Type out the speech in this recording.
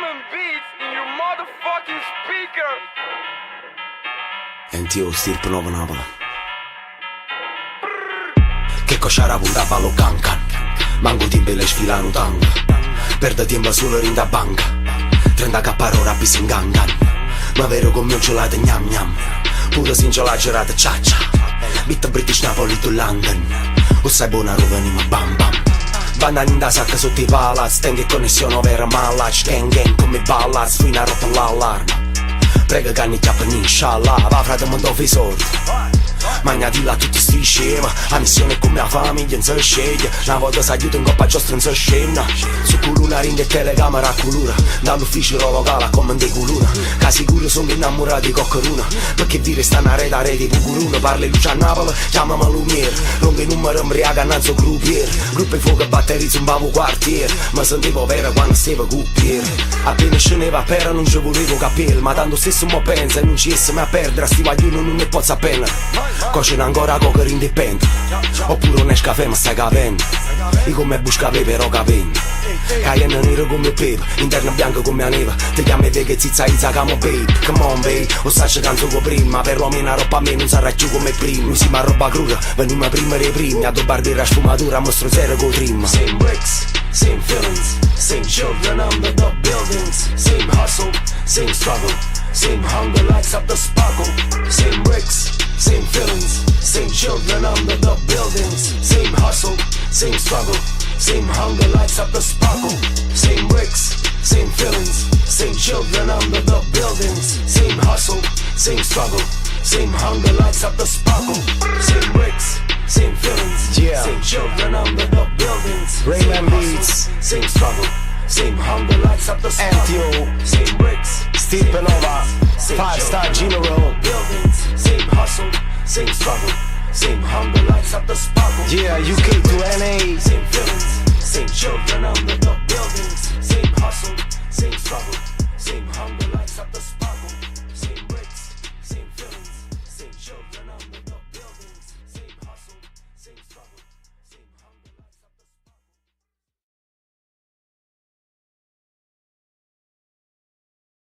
and beats in your motherfucking speaker. NTO stirpe Nova Napoli. Che cosciara punta ballo cancan. Manco timbe le sfilano tanga. Perde tempo solo rinda banca. 30k per ora pisi in gangan. Ma vero come un gelato gnam gnam. Pure since la girata cia cia. Bitta British Napoli to London. O sai buona roba anima bam bam. Bandani in da sacca sotto i palazzi. Tengo connessione vera malac. Gang gang come ballaz. Fui una roba l'allarma. Prega che ne chiappano inshallah. Va frate mondo fi sordi. Magnati là tutti sti scema. La missione è come la famiglia non si sceglie. Una volta si aiuta in coppa giostra non si scena. Su culo una rinda e telecamera a culura. Dall'ufficio locale come de culuna. Che sicuro sono innamorati di coccaruna. Perché dire sta una rete a rete puguruna. Parli luce a Napoli, chiamami Lumiere. Longo numero imbriaca annanzo gruppier. Gruppo e fuoco e batteria zumbavo quartiere. Ma sentivo vera quando stavo cuppier. Appena scendeva per non ci volevo capire. Ma tanto stesso mo pensa e non ci essimo a perdere. A sti guaglioni non ne posso appena. Cocina ancora coca indipendente. Oppure un caffè ma stai capendo. Io come busca però capendo. Cayenne nero come pepe. Interno bianco come la neve. Ti chiami te che zizza camo babe. Come on babe. O sacci canto con prima. Perlomeno la roba a me non sarà più come prima. Non si ma roba cruda. Veniamo prima dei primi. A dobar la sfumatura mostro zero con trim. Same bricks, same feelings. Same children under the buildings. Same hustle, same struggle. Same hunger lights up the sparkle. Same bricks, same feelings. Same children under the buildings. Same hustle, same struggle. Same hunger lights up the sparkle. Same bricks, same feelings. Same children under the buildings. Same hustle, same struggle. Same hunger lights up the sparkle. Same bricks, same feelings. Yeah. Same children under the buildings. Rayman Beats. Same struggle. Same hunger lights up the sparkle. NTO. Same bricks. Stirpe Nova. 5-star general. Buildings. Same hustle. Same struggle. Same hunger lights up the sparkle. Yeah, UK to NA. Same feelings. Same children under the buildings. Same hustle. Same struggle. Same hunger lights up the sparkle.